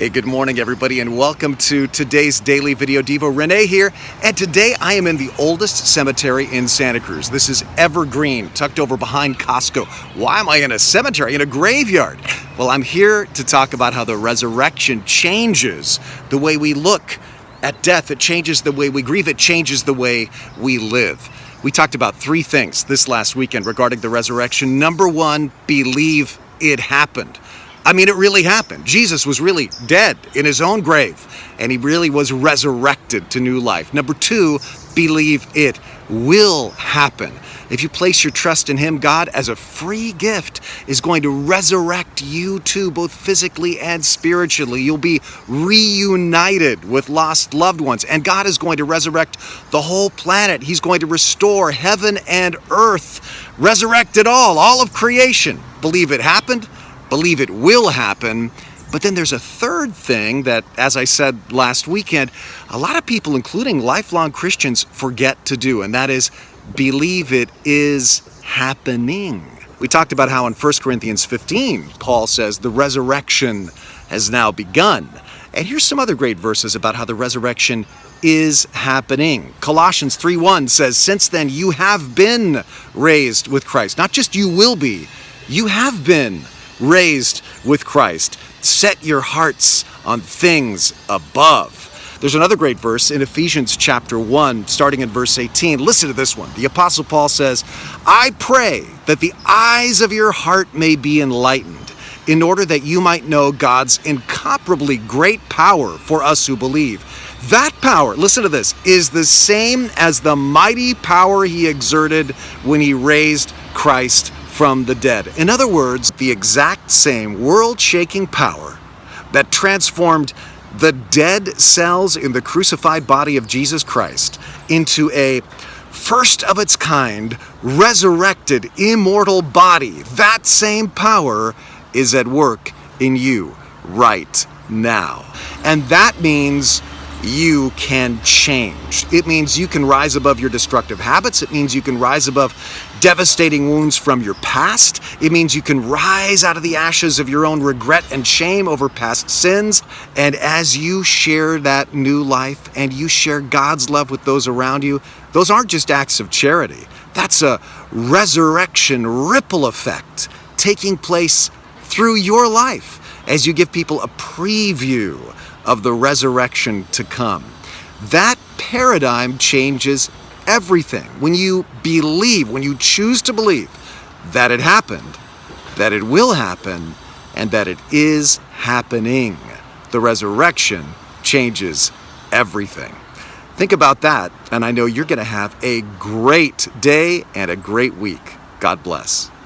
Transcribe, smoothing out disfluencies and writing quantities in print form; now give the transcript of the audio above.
Hey, good morning, everybody, and welcome to today's daily Videodevo. Rene here, and today I am in the oldest cemetery in Santa Cruz. This is Evergreen, tucked over behind Costco. Why am I in a cemetery, in a graveyard? Well, I'm here to talk about how the resurrection changes the way we look at death. It changes the way we grieve. It changes the way we live. We talked about three things this last weekend regarding the resurrection. Number one, believe it happened. I mean, it really happened. Jesus was really dead in his own grave, and he really was resurrected to new life. Number two, believe it will happen. If you place your trust in him, God, as a free gift, is going to resurrect you too, both physically and spiritually. You'll be reunited with lost loved ones, and God is going to resurrect the whole planet. He's going to restore heaven and earth, resurrect it all of creation. Believe it happened. Believe it will happen. But then there's a third thing that, as I said last weekend, a lot of people, including lifelong Christians, forget to do, and that is believe it is happening. We talked about how in 1 Corinthians 15, Paul says the resurrection has now begun. And here's some other great verses about how the resurrection is happening. Colossians 3:1 says, "Since then you have been raised with Christ." Not just you will be, you have been raised with Christ. Set your hearts on things above. There's another great verse in Ephesians chapter 1, starting in verse 18. Listen to this one. The Apostle Paul says, "I pray that the eyes of your heart may be enlightened, in order that you might know God's incomparably great power for us who believe. That power," listen to this, "is the same as the mighty power he exerted when he raised Christ from the dead." In other words, the exact same world-shaking power that transformed the dead cells in the crucified body of Jesus Christ into a first-of-its-kind, resurrected, immortal body. That same power is at work in you right now. And that means you can change. It means you can rise above your destructive habits. It means you can rise above devastating wounds from your past. It means you can rise out of the ashes of your own regret and shame over past sins. And as you share that new life and you share God's love with those around you, those aren't just acts of charity. That's a resurrection ripple effect taking place through your life as you give people a preview of the resurrection to come. That paradigm changes everything. When you believe, when you choose to believe that it happened, that it will happen, and that it is happening, the resurrection changes everything. Think about that, and I know you're going to have a great day and a great week. God bless.